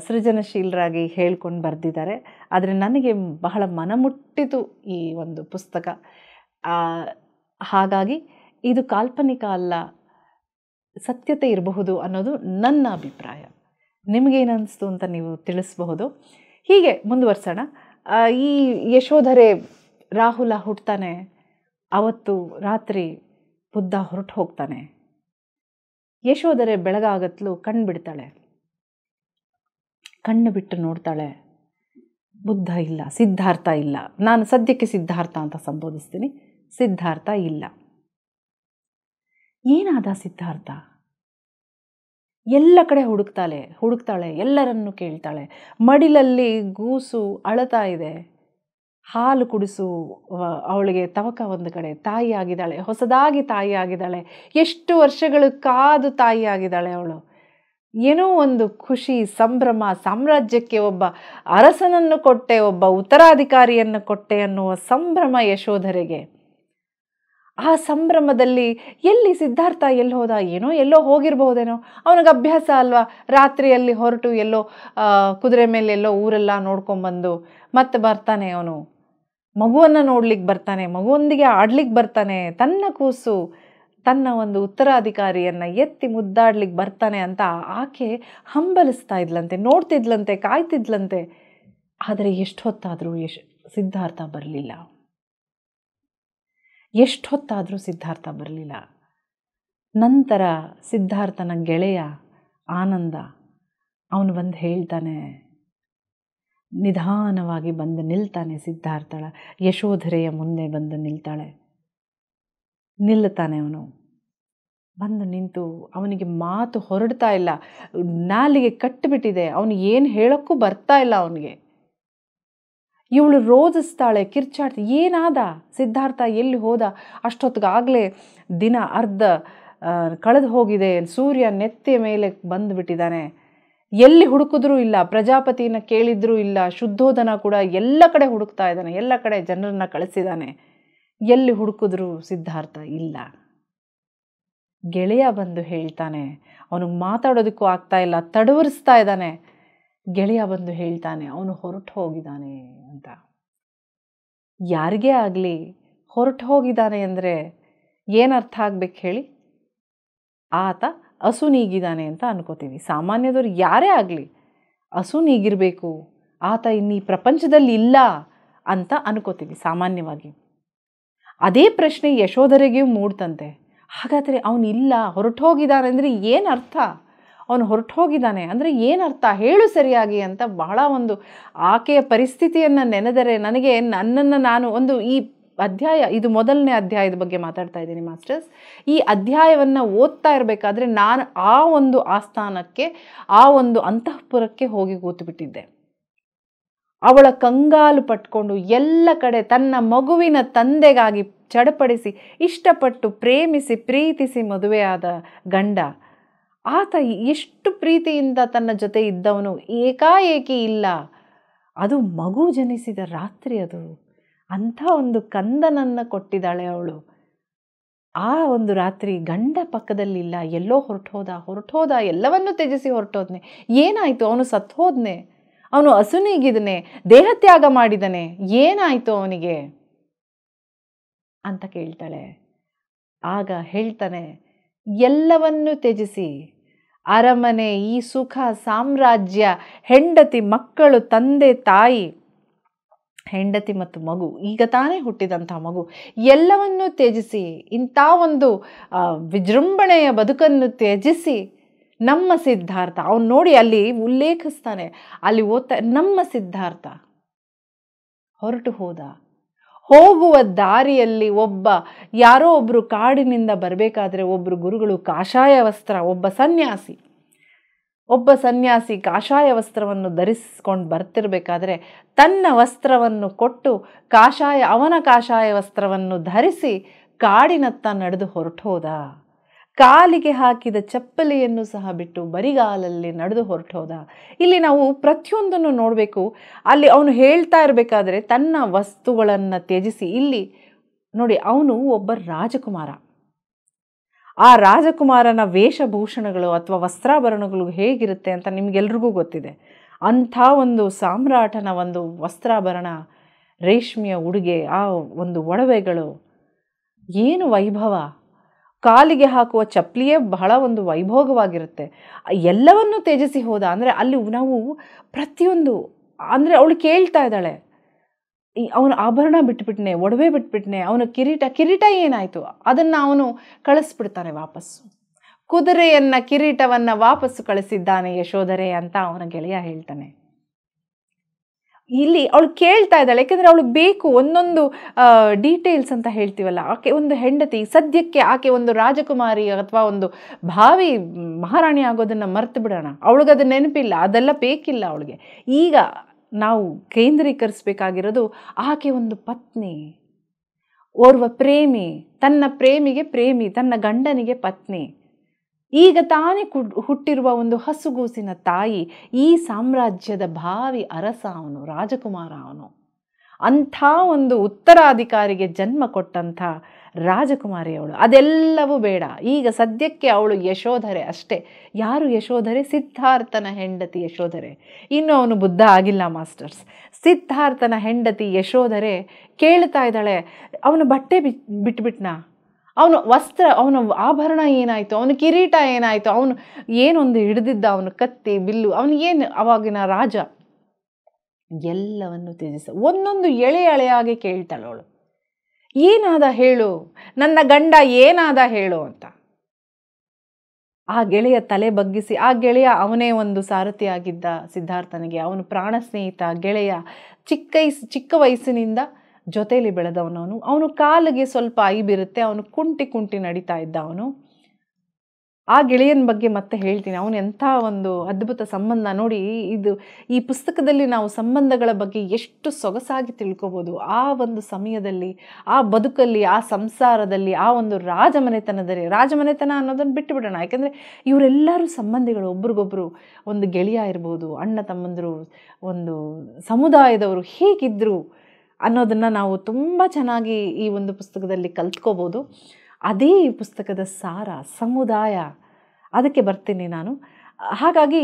S1: ಸೃಜನಶೀಲರಾಗಿ ಹೇಳ್ಕೊಂಡು ಬರೆದಿದ್ದಾರೆ. ಆದರೆ ನನಗೆ ಬಹಳ ಮನಮುಟ್ಟಿತು ಈ ಒಂದು ಪುಸ್ತಕ. ಹಾಗಾಗಿ ಇದು ಕಾಲ್ಪನಿಕ ಅಲ್ಲ, ಸತ್ಯತೆ ಇರಬಹುದು ಅನ್ನೋದು ನನ್ನ ಅಭಿಪ್ರಾಯ. ನಿಮಗೇನಿಸ್ತು ಅಂತ ನೀವು ತಿಳಿಸಬಹುದು. ಹೀಗೆ ಮುಂದುವರ್ಸೋಣ. ಈ ಯಶೋಧರೆ, ರಾಹುಲ ಹುಟ್ಟುತ್ತಾನೆ, ಅವತ್ತು ರಾತ್ರಿ ಬುದ್ಧ ಹೊರಟು ಹೋಗ್ತಾನೆ. ಯಶೋಧರೆ ಬೆಳಗಾಗತ್ಲು ಕಣ್ಣು ಬಿಡ್ತಾಳೆ. ಕಣ್ಣು ಬಿಟ್ಟು ನೋಡ್ತಾಳೆ, ಬುದ್ಧ ಇಲ್ಲ, ಸಿದ್ಧಾರ್ಥ ಇಲ್ಲ. ನಾನು ಸದ್ಯಕ್ಕೆ ಸಿದ್ಧಾರ್ಥ ಅಂತ ಸಂಬೋಧಿಸ್ತೀನಿ. ಸಿದ್ಧಾರ್ಥ ಇಲ್ಲ. ಏನಾದ ಸಿದ್ಧಾರ್ಥ? ಎಲ್ಲ ಕಡೆ ಹುಡುಕ್ತಾಳೆ, ಎಲ್ಲರನ್ನು ಕೇಳ್ತಾಳೆ. ಮಡಿಲಲ್ಲಿ ಗೂಸು ಅಳತಾ ಇದೆ, ಹಾಲು ಕುಡಿಸು ಅವಳಿಗೆ ತವಕ ಒಂದು ಕಡೆ. ತಾಯಿ ಆಗಿದ್ದಾಳೆ, ಹೊಸದಾಗಿ ತಾಯಿ ಆಗಿದ್ದಾಳೆ. ಎಷ್ಟು ವರ್ಷಗಳು ಕಾದು ತಾಯಿ ಆಗಿದ್ದಾಳೆ ಅವಳು. ಏನೋ ಒಂದು ಖುಷಿ, ಸಂಭ್ರಮ, ಸಾಮ್ರಾಜ್ಯಕ್ಕೆ ಒಬ್ಬ ಅರಸನನ್ನು ಕೊಟ್ಟೆ, ಒಬ್ಬ ಉತ್ತರಾಧಿಕಾರಿಯನ್ನು ಕೊಟ್ಟೆ ಅನ್ನುವ ಸಂಭ್ರಮ ಯಶೋಧರೆಗೆ. ಆ ಸಂಭ್ರಮದಲ್ಲಿ ಎಲ್ಲಿ ಸಿದ್ಧಾರ್ಥ ಎಲ್ಲಿ ಹೋದ, ಎಲ್ಲೋ ಹೋಗಿರಬಹುದೇನೋ. ಅವನಿಗೆ ಅಭ್ಯಾಸ ಅಲ್ವಾ, ರಾತ್ರಿಯಲ್ಲಿ ಹೊರಟು ಎಲ್ಲೋ ಕುದುರೆ ಮೇಲೆ ಎಲ್ಲೋ ಊರೆಲ್ಲ ನೋಡ್ಕೊಂಬಂದು ಮತ್ತೆ ಬರ್ತಾನೆ. ಅವನು ಮಗುವನ್ನು ನೋಡ್ಲಿಕ್ಕೆ ಬರ್ತಾನೆ, ಮಗುವೊಂದಿಗೆ ಆಡ್ಲಿಕ್ಕೆ ಬರ್ತಾನೆ. ತನ್ನ ಕೂಸು, ತನ್ನ ಒಂದು ಉತ್ತರಾಧಿಕಾರಿಯನ್ನು ಎತ್ತಿ ಮುದ್ದಾಡ್ಲಿಕ್ಕೆ ಬರ್ತಾನೆ ಅಂತ ಆಕೆ ಹಂಬಲಿಸ್ತಾ ಇದ್ಲಂತೆ, ನೋಡ್ತಿದ್ಲಂತೆ, ಕಾಯ್ತಿದ್ಲಂತೆ. ಆದರೆ ಎಷ್ಟು ಹೊತ್ತಾದರೂ ಸಿದ್ಧಾರ್ಥ ಬರಲಿಲ್ಲ. ಎಷ್ಟು ಹೊತ್ತಾದರೂ ಸಿದ್ಧಾರ್ಥ ಬರಲಿಲ್ಲ. ನಂತರ ಸಿದ್ಧಾರ್ಥನ ಗೆಳೆಯ ಆನಂದ ಅವನು ಬಂದು ಹೇಳ್ತಾನೆ, ನಿಧಾನವಾಗಿ ಬಂದು ನಿಲ್ತಾನೆ. ಸಿದ್ಧಾರ್ಥಳ ಯಶೋಧರೆಯ ಮುಂದೆ ಬಂದು ನಿಲ್ಲುತ್ತಾನೆ. ಅವನು ಬಂದು ನಿಂತು, ಅವನಿಗೆ ಮಾತು ಹೊರಡ್ತಾ ಇಲ್ಲ, ನಾಲಿಗೆ ಕಟ್ಟಿಬಿಟ್ಟಿದೆ. ಅವನು ಏನು ಹೇಳೋಕ್ಕೂ ಬರ್ತಾ ಇಲ್ಲ ಅವನಿಗೆ. ಇವಳು ರೋಜಿಸ್ತಾಳೆ, ಕಿರ್ಚಾಡ್ತಾಳೆ, ಏನಾದ ಸಿದ್ಧಾರ್ಥ, ಎಲ್ಲಿ ಹೋದ? ಅಷ್ಟೊತ್ತಿಗಾಗಲೇ ದಿನ ಅರ್ಧ ಕಳೆದು ಹೋಗಿದೆ, ಸೂರ್ಯ ನೆತ್ತಿಯ ಮೇಲೆ ಬಂದುಬಿಟ್ಟಿದ್ದಾನೆ. ಎಲ್ಲಿ ಹುಡುಕಿದ್ರೂ ಇಲ್ಲ, ಪ್ರಜಾಪತಿನ ಕೇಳಿದ್ರೂ ಇಲ್ಲ, ಶುದ್ಧೋಧನ ಕೂಡ ಎಲ್ಲ ಕಡೆ ಹುಡುಕ್ತಾ ಇದ್ದಾನೆ, ಎಲ್ಲ ಕಡೆ ಜನರನ್ನು ಕಳಿಸಿದ್ದಾನೆ. ಎಲ್ಲಿ ಹುಡುಕಿದ್ರೂ ಸಿದ್ಧಾರ್ಥ ಇಲ್ಲ. ಗೆಳೆಯ ಬಂದು ಹೇಳ್ತಾನೆ, ಅವನಿಗೆ ಮಾತಾಡೋದಕ್ಕೂ ಆಗ್ತಾ ಇಲ್ಲ, ತಡವರಿಸ್ತಾ ಇದ್ದಾನೆ. ಗೆಳೆಯ ಬಂದು ಹೇಳ್ತಾನೆ, ಅವನು ಹೊರಟು ಹೋಗಿದ್ದಾನೆ ಅಂತ. ಯಾರಿಗೇ ಆಗಲಿ ಹೊರಟು ಹೋಗಿದ್ದಾನೆ ಅಂದರೆ ಏನರ್ಥ ಆಗ್ಬೇಕು ಹೇಳಿ? ಆತ ಅಸುನೀಗಿದ್ದಾನೆ ಅಂತ ಅನ್ಕೋತೀವಿ. ಸಾಮಾನ್ಯದವ್ರು ಯಾರೇ ಆಗಲಿ ಅಸುನೀಗಿರಬೇಕು, ಆತ ಇನ್ನೀ ಪ್ರಪಂಚದಲ್ಲಿ ಇಲ್ಲ ಅಂತ ಅನ್ಕೋತೀವಿ ಸಾಮಾನ್ಯವಾಗಿ. ಅದೇ ಪ್ರಶ್ನೆ ಯಶೋಧರೆಗೂ ಮೂಡ್ತಂತೆ. ಹಾಗಾದರೆ ಅವನು ಇಲ್ಲ, ಹೊರಟು ಹೋಗಿದ್ದಾನೆ ಅಂದರೆ ಏನು ಅರ್ಥ? ಅವನು ಹೊರಟು ಹೋಗಿದ್ದಾನೆ ಅಂದರೆ ಏನರ್ಥ ಹೇಳು ಸರಿಯಾಗಿ ಅಂತ ಬಹಳ ಒಂದು ಆಕೆಯ ಪರಿಸ್ಥಿತಿಯನ್ನು ನೆನೆದರೆ ನನಗೆ ನನ್ನನ್ನು ನಾನು ಒಂದು ಈ ಅಧ್ಯಾಯ, ಇದು ಮೊದಲನೇ ಅಧ್ಯಾಯದ ಬಗ್ಗೆ ಮಾತಾಡ್ತಾ ಇದ್ದೀನಿ ಮಾಸ್ಟರ್ಸ್. ಈ ಅಧ್ಯಾಯವನ್ನು ಓದ್ತಾ ಇರಬೇಕಾದ್ರೆ ನಾನು ಆ ಒಂದು ಆಸ್ಥಾನಕ್ಕೆ, ಆ ಒಂದು ಅಂತಃಪುರಕ್ಕೆ ಹೋಗಿ ಕೂತುಬಿಟ್ಟಿದ್ದೆ. ಅವಳ ಕಂಗಾಲು ಪಟ್ಕೊಂಡು ಎಲ್ಲ ಕಡೆ ತನ್ನ ಮಗುವಿನ ತಂದೆಗಾಗಿ ಚಡಪಡಿಸಿ ಇಷ್ಟಪಟ್ಟು ಪ್ರೇಮಿಸಿ ಪ್ರೀತಿಸಿ ಮದುವೆಯಾದ ಗಂಡ, ಆತ ಎಷ್ಟು ಪ್ರೀತಿಯಿಂದ ತನ್ನ ಜೊತೆ ಇದ್ದವನು ಏಕಾಏಕಿ ಇಲ್ಲ. ಅದು ಮಗು ಜನಿಸಿದ ರಾತ್ರಿ. ಅದು ಅಂಥ ಒಂದು ಕಂದನನ್ನು ಕೊಟ್ಟಿದ್ದಾಳೆ ಅವಳು. ಆ ಒಂದು ರಾತ್ರಿ ಗಂಡ ಪಕ್ಕದಲ್ಲಿಲ್ಲ, ಎಲ್ಲೋ ಹೊರಟೋದ, ಎಲ್ಲವನ್ನೂ ತ್ಯಜಿಸಿ ಹೊರಟೋದ್ನೆ. ಏನಾಯಿತು? ಅವನು ಸತ್ತು ಹೋದ್ನೆ, ಅವನು ಹಸುನೀಗಿದನೆ, ದೇಹತ್ಯಾಗ ಮಾಡಿದನೆ, ಏನಾಯಿತು ಅವನಿಗೆ ಅಂತ ಕೇಳ್ತಾಳೆ. ಆಗ ಹೇಳ್ತಾನೆ, ಎಲ್ಲವನ್ನೂ ತ್ಯಜಿಸಿ ಅರಮನೆ, ಈ ಸುಖ ಸಾಮ್ರಾಜ್ಯ, ಹೆಂಡತಿ ಮಕ್ಕಳು, ತಂದೆ ತಾಯಿ, ಹೆಂಡತಿ ಮತ್ತು ಮಗು, ಈಗ ತಾನೇ ಹುಟ್ಟಿದಂಥ ಮಗು, ಎಲ್ಲವನ್ನೂ ತ್ಯಜಿಸಿ ಇಂಥ ಒಂದು ವಿಜೃಂಭಣೆಯ ಬದುಕನ್ನು ತ್ಯಜಿಸಿ ನಮ್ಮ ಸಿದ್ಧಾರ್ಥ, ಅವನು ನೋಡಿ ಅಲ್ಲಿ ಉಲ್ಲೇಖಿಸ್ತಾನೆ, ಅಲ್ಲಿ ಓದ್ತಾ, ನಮ್ಮ ಸಿದ್ಧಾರ್ಥ ಹೊರಟು ಹೋಗುವ ದಾರಿಯಲ್ಲಿ ಯಾರೋ ಒಬ್ಬರು ಕಾಡಿನಿಂದ ಬರಬೇಕಾದ್ರೆ ಒಬ್ಬರು ಗುರುಗಳು ಕಾಷಾಯ ವಸ್ತ್ರ, ಒಬ್ಬ ಸನ್ಯಾಸಿ ಕಾಷಾಯ ವಸ್ತ್ರವನ್ನು ಧರಿಸಿಕೊಂಡು ಬರ್ತಿರ್ಬೇಕಾದ್ರೆ ತನ್ನ ವಸ್ತ್ರವನ್ನು ಕೊಟ್ಟು ಅವನ ಕಾಷಾಯ ವಸ್ತ್ರವನ್ನು ಧರಿಸಿ ಕಾಡಿನತ್ತ ನಡೆದು ಹೊರಟೋದ. ಕಾಲಿಗೆ ಹಾಕಿದ ಚಪ್ಪಲಿಯನ್ನು ಸಹ ಬಿಟ್ಟು ಬರಿಗಾಲಲ್ಲಿ ನಡೆದು ಹೊರಟೋದ. ಇಲ್ಲಿ ನಾವು ಪ್ರತಿಯೊಂದನ್ನು ನೋಡಬೇಕು. ಅಲ್ಲಿ ಅವನು ಹೇಳ್ತಾ ಇರಬೇಕಾದ್ರೆ ತನ್ನ ವಸ್ತುಗಳನ್ನು ತ್ಯಜಿಸಿ, ಇಲ್ಲಿ ನೋಡಿ ಅವನು ಒಬ್ಬ ರಾಜಕುಮಾರ. ಆ ರಾಜಕುಮಾರನ ವೇಷಭೂಷಣಗಳು ಅಥವಾ ವಸ್ತ್ರಾಭರಣಗಳು ಹೇಗಿರುತ್ತೆ ಅಂತ ನಿಮಗೆಲ್ರಿಗೂ ಗೊತ್ತಿದೆ. ಅಂಥ ಒಂದು ಸಾಮ್ರಾಟನ ಒಂದು ವಸ್ತ್ರಾಭರಣ, ರೇಷ್ಮೆಯ ಉಡುಗೆ, ಆ ಒಂದು ಒಡವೆಗಳು, ಏನು ವೈಭವ! ಕಾಲಿಗೆ ಹಾಕುವ ಚಪ್ಪಲಿಯೇ ಬಹಳ ಒಂದು ವೈಭೋಗವಾಗಿರುತ್ತೆ. ಎಲ್ಲವನ್ನೂ ತ್ಯಜಿಸಿ ಹೋದ ಅಂದರೆ ಅಲ್ಲಿ ನಾವು ಪ್ರತಿಯೊಂದು, ಅಂದರೆ ಅವಳು ಕೇಳ್ತಾ ಇದ್ದಾಳೆ, ಅವನ ಆಭರಣ ಬಿಟ್ಬಿಟ್ನೆ, ಒಡವೆ ಬಿಟ್ಬಿಟ್ನೆ, ಅವನ ಕಿರೀಟ ಏನಾಯಿತು? ಅದನ್ನು ಅವನು ಕಳಿಸ್ಬಿಡ್ತಾನೆ ವಾಪಸ್ಸು. ಕಿರೀಟವನ್ನು ವಾಪಸ್ಸು ಕಳಿಸಿದ್ದಾನೆ ಯಶೋಧರೆ ಅಂತ ಅವನ ಗೆಳೆಯ ಹೇಳ್ತಾನೆ. ಇಲ್ಲಿ ಅವಳು ಕೇಳ್ತಾ ಇದ್ದಾಳೆ, ಯಾಕೆಂದರೆ ಅವಳಿಗೆ ಬೇಕು ಒಂದೊಂದು ಡೀಟೇಲ್ಸ್ ಅಂತ ಹೇಳ್ತೀವಲ್ಲ. ಆಕೆ ಒಂದು ಹೆಂಡತಿ, ಸದ್ಯಕ್ಕೆ ಆಕೆ ಒಂದು ರಾಜಕುಮಾರಿ ಅಥವಾ ಒಂದು ಭಾವಿ ಮಹಾರಾಣಿ ಆಗೋದನ್ನು ಮರ್ತು ಬಿಡೋಣ, ಅವಳಿಗದು ನೆನಪಿಲ್ಲ, ಅದೆಲ್ಲ ಬೇಕಿಲ್ಲ ಅವಳಿಗೆ. ಈಗ ನಾವು ಕೇಂದ್ರೀಕರಿಸಬೇಕಾಗಿರೋದು ಆಕೆ ಒಂದು ಪತ್ನಿ, ಓರ್ವ ಪ್ರೇಮಿ, ತನ್ನ ಪ್ರೇಮಿಗೆ ಪ್ರೇಮಿ, ತನ್ನ ಗಂಡನಿಗೆ ಪತ್ನಿ, ಈಗ ತಾನೇ ಹುಟ್ಟಿರುವ ಒಂದು ಹಸುಗೂಸಿನ ತಾಯಿ, ಈ ಸಾಮ್ರಾಜ್ಯದ ಭಾವಿ ಅರಸ ಅವನು, ರಾಜಕುಮಾರ ಅವನು. ಅಂಥ ಒಂದು ಉತ್ತರಾಧಿಕಾರಿಗೆ ಜನ್ಮ ಕೊಟ್ಟಂಥ ರಾಜಕುಮಾರಿ ಅವಳು. ಅದೆಲ್ಲವೂ ಬೇಡ, ಈಗ ಸದ್ಯಕ್ಕೆ ಅವಳು ಯಶೋಧರೆ ಅಷ್ಟೇ. ಯಾರು ಯಶೋಧರೆ? ಸಿದ್ಧಾರ್ಥನ ಹೆಂಡತಿ ಯಶೋಧರೆ. ಇನ್ನು ಅವನು ಬುದ್ಧ ಆಗಿಲ್ಲ ಮಾಸ್ಟರ್ಸ್. ಸಿದ್ಧಾರ್ಥನ ಹೆಂಡತಿ ಯಶೋಧರೆ ಕೇಳ್ತಾ ಇದ್ದಾಳೆ, ಅವನು ಬಟ್ಟೆ ಬಿಟ್ಬಿಟ್ನಾ? ಅವನು ವಸ್ತ್ರ, ಅವನ ಆಭರಣ ಏನಾಯಿತು? ಅವನ ಕಿರೀಟ ಏನಾಯಿತು? ಅವನು ಏನೊಂದು ಹಿಡಿದಿದ್ದ, ಅವನು ಕತ್ತಿ ಬಿಲ್ಲು, ಅವನಿಗೇನು ಅವಾಗಿನ ರಾಜ? ಎಲ್ಲವನ್ನು ತ್ಯಜಿಸ ಒಂದೊಂದು ಎಳೆಯಾಗಿ ಕೇಳ್ತಾಳೆ ಅವಳು. ಏನಾದ ಹೇಳು, ನನ್ನ ಗಂಡ ಏನಾದ ಹೇಳು ಅಂತ. ಆ ಗೆಳೆಯ ತಲೆ ಬಗ್ಗಿಸಿ, ಆ ಗೆಳೆಯ ಅವನೇ ಒಂದು ಸಾರಥಿಯಾಗಿದ್ದ ಸಿದ್ಧಾರ್ಥನಿಗೆ, ಅವನು ಪ್ರಾಣ ಸ್ನೇಹಿತ ಗೆಳೆಯ, ಚಿಕ್ಕ ವಯಸ್ಸಿನಿಂದ ಜೊತೆಯಲ್ಲಿ ಬೆಳೆದವನವನು. ಅವನು ಕಾಲಿಗೆ ಸ್ವಲ್ಪ ಐಬಿರುತ್ತೆ, ಅವನು ಕುಂಟಿ ನಡೀತಾ ಇದ್ದ ಅವನು. ಆ ಗೆಳೆಯನ ಬಗ್ಗೆ ಮತ್ತೆ ಹೇಳ್ತೀನಿ, ಅವನು ಎಂಥ ಒಂದು ಅದ್ಭುತ ಸಂಬಂಧ ನೋಡಿ. ಈ ಪುಸ್ತಕದಲ್ಲಿ ನಾವು ಸಂಬಂಧಗಳ ಬಗ್ಗೆ ಎಷ್ಟು ಸೊಗಸಾಗಿ ತಿಳ್ಕೊಬೋದು. ಆ ಒಂದು ಸಮಯದಲ್ಲಿ, ಆ ಬದುಕಲ್ಲಿ, ಆ ಸಂಸಾರದಲ್ಲಿ, ಆ ಒಂದು ರಾಜಮನೆತನ ಅನ್ನೋದನ್ನು ಬಿಟ್ಟು ಬಿಡೋಣ. ಯಾಕೆಂದರೆ ಇವರೆಲ್ಲರೂ ಸಂಬಂಧಿಗಳು, ಒಬ್ರಿಗೊಬ್ರು. ಒಂದು ಗೆಳೆಯ ಇರ್ಬೋದು, ಅಣ್ಣ ತಮ್ಮಂದರು, ಒಂದು ಸಮುದಾಯದವರು ಹೇಗಿದ್ದರು ಅನ್ನೋದನ್ನು ನಾವು ತುಂಬ ಚೆನ್ನಾಗಿ ಈ ಒಂದು ಪುಸ್ತಕದಲ್ಲಿ ಕಲ್ತ್ಕೋಬೋದು. ಅದೇ ಈ ಪುಸ್ತಕದ ಸಾರ, ಸಮುದಾಯ. ಅದಕ್ಕೆ ಬರ್ತೀನಿ ನಾನು. ಹಾಗಾಗಿ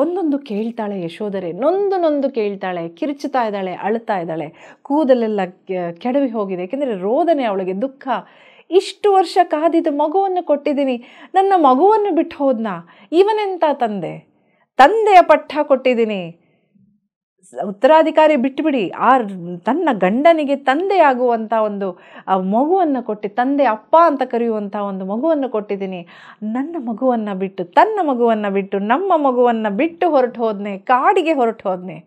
S1: ಒಂದೊಂದು ಕೇಳ್ತಾಳೆ ಯಶೋಧರೆ, ನೊಂದು ಕೇಳ್ತಾಳೆ, ಕಿರುಚುತ್ತಾ ಇದ್ದಾಳೆ, ಅಳ್ತಾ ಇದ್ದಾಳೆ, ಕೂದಲೆಲ್ಲ ಕೆಡವಿ ಹೋಗಿದೆ. ಯಾಕೆಂದರೆ ರೋದನೆ ಅವಳಿಗೆ, ದುಃಖ. ಇಷ್ಟು ವರ್ಷ ಕಾದಿದ್ದು ಮಗುವನ್ನು ಕೊಟ್ಟಿದ್ದೀನಿ, ನನ್ನ ಮಗುವನ್ನು ಬಿಟ್ಟು ಹೋದ್ನಾ? ಇವನೆಂಥ ತಂದೆಯ ಪಟ್ಟ ಕೊಟ್ಟಿದ್ದೀನಿ, ಉತ್ತರಾಧಿಕಾರಿ ಬಿಟ್ಟುಬಿಡಿ, ತನ್ನ ಗಂಡನಿಗೆ ತಂದೆಯಾಗುವಂಥ ಒಂದು ಮಗುವನ್ನು ಕೊಟ್ಟು, ತಂದೆ ಅಪ್ಪ ಅಂತ ಕರೆಯುವಂಥ ಒಂದು ಮಗುವನ್ನು ಕೊಟ್ಟಿದ್ದೀನಿ. ನನ್ನ ಮಗುವನ್ನು ಬಿಟ್ಟು, ತನ್ನ ಮಗುವನ್ನು ಬಿಟ್ಟು, ನಮ್ಮ ಮಗುವನ್ನು ಬಿಟ್ಟು ಹೊರಟು ಹೋದ್ನೆ, ಕಾಡಿಗೆ ಹೊರಟು ಹೋದ್ನೆ.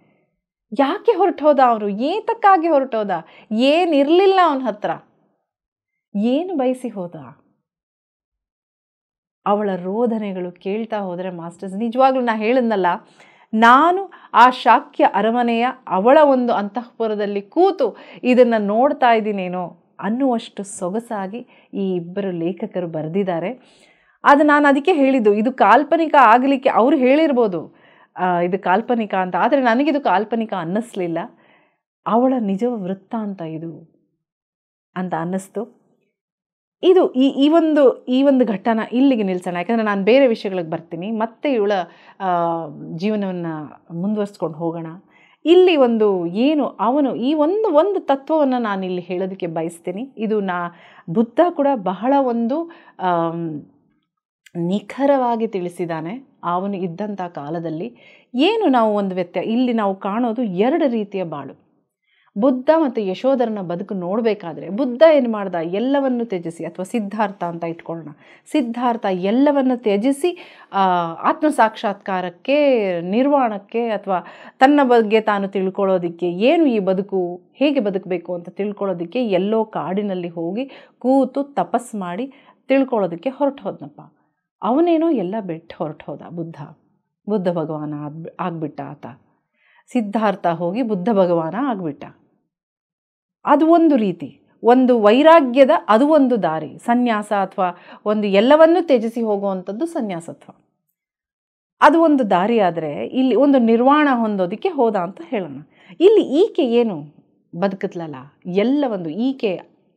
S1: ಯಾಕೆ ಹೊರಟು ಹೋದ ಅವನು? ಏತಕ್ಕಾಗಿ ಹೊರಟೋದ? ಏನಿರಲಿಲ್ಲ ಅವನ ಹತ್ರ, ಏನು ಬಯಸಿ ಹೋದ? ಅವಳ ರೋದನೆಗಳು ಕೇಳ್ತಾ ಹೋದರೆ ಮಾಸ್ಟರ್ಸ್, ನಿಜವಾಗ್ಲೂ ನಾ ಹೇಳಿದ್ನಲ್ಲ, ನಾನು ಆ ಶಾಕ್ಯ ಅರಮನೆಯ ಅವಳ ಒಂದು ಅಂತಃಪುರದಲ್ಲಿ ಕೂತು ಇದನ್ನು ನೋಡ್ತಾ ಇದ್ದೀನೇನೋ ಅನ್ನುವಷ್ಟು ಸೊಗಸಾಗಿ ಈ ಇಬ್ಬರು ಲೇಖಕರು ಬರೆದಿದ್ದಾರೆ. ಅದು ನಾನು ಅದಕ್ಕೆ ಹೇಳಿದ್ದು, ಇದು ಕಾಲ್ಪನಿಕ ಆಗಲಿಕ್ಕೆ ಅವರು ಹೇಳಿರ್ಬೋದು ಇದು ಕಾಲ್ಪನಿಕ ಅಂತ, ಆದರೆ ನನಗಿದು ಕಾಲ್ಪನಿಕ ಅನ್ನಿಸ್ಲಿಲ್ಲ. ಅವಳ ನಿಜ ವೃತ್ತಾಂತ ಇದು ಅಂತ ಅನ್ನಿಸ್ತು. ಇದು ಈ ಒಂದು ಘಟ್ಟನ ಇಲ್ಲಿಗೆ ನಿಲ್ಲಿಸೋಣ. ಯಾಕಂದರೆ ನಾನು ಬೇರೆ ವಿಷಯಗಳಿಗೆ ಬರ್ತೀನಿ, ಮತ್ತೆ ಇವಳ ಜೀವನವನ್ನು ಮುಂದುವರಿಸ್ಕೊಂಡು ಹೋಗೋಣ. ಇಲ್ಲಿ ಏನು ಅವನು ಈ ಒಂದು ತತ್ವವನ್ನು ನಾನು ಇಲ್ಲಿ ಹೇಳೋದಕ್ಕೆ ಬಯಸ್ತೀನಿ. ಇದು ಬುದ್ಧ ಕೂಡ ಬಹಳ ನಿಖರವಾಗಿ ತಿಳಿಸಿದ್ದಾನೆ. ಅವನು ಇದ್ದಂಥ ಕಾಲದಲ್ಲಿ ಏನು ನಾವು ಇಲ್ಲಿ ನಾವು ಕಾಣೋದು 2 ರೀತಿಯ ಬಾಳು. ಬುದ್ಧ ಮತ್ತು ಯಶೋಧರನ ಬದುಕು ನೋಡಬೇಕಾದ್ರೆ ಬುದ್ಧ ಏನು ಮಾಡ್ದ, ಎಲ್ಲವನ್ನು ತ್ಯಜಿಸಿ, ಅಥವಾ ಸಿದ್ಧಾರ್ಥ ಅಂತ ಇಟ್ಕೊಳ್ಳೋಣ, ಸಿದ್ಧಾರ್ಥ ಎಲ್ಲವನ್ನು ತ್ಯಜಿಸಿ ಆತ್ಮಸಾಕ್ಷಾತ್ಕಾರಕ್ಕೆ, ನಿರ್ವಾಣಕ್ಕೆ, ಅಥವಾ ತನ್ನ ಬಗ್ಗೆ ತಾನು ತಿಳ್ಕೊಳ್ಳೋದಕ್ಕೆ, ಏನು ಈ ಬದುಕು, ಹೇಗೆ ಬದುಕಬೇಕು ಅಂತ ತಿಳ್ಕೊಳ್ಳೋದಕ್ಕೆ ಎಲ್ಲೋ ಕಾಡಿನಲ್ಲಿ ಹೋಗಿ ಕೂತು ತಪಸ್ ಮಾಡಿ ತಿಳ್ಕೊಳ್ಳೋದಕ್ಕೆ ಹೊರಟು ಹೋದ್ನಪ್ಪ. ಅವನೇನೋ ಎಲ್ಲ ಬಿಟ್ಟು ಹೊರಟು ಹೋದ. ಬುದ್ಧ ಭಗವಾನ ಆಗ್ಬಿಟ್ಟ ಆತ. ಸಿದ್ಧಾರ್ಥ ಹೋಗಿ ಬುದ್ಧ ಭಗವಾನ ಆಗ್ಬಿಟ್ಟ. ಅದು ಒಂದು ರೀತಿ, ಒಂದು ವೈರಾಗ್ಯದ ಅದು ಒಂದು ದಾರಿ, ಸನ್ಯಾಸ, ಅಥವಾ ಎಲ್ಲವನ್ನೂ ತ್ಯಜಿಸಿ ಹೋಗುವಂಥದ್ದು ಸನ್ಯಾಸತ್ವ. ಅದು ಒಂದು ದಾರಿ. ಆದರೆ ಇಲ್ಲಿ ಒಂದು ನಿರ್ವಾಣ ಹೊಂದೋದಕ್ಕೆ ಹೋದ ಅಂತ ಹೇಳೋಣ. ಇಲ್ಲಿ ಈಕೆ ಏನು ಬದುಕತ್ಲಲ್ಲ,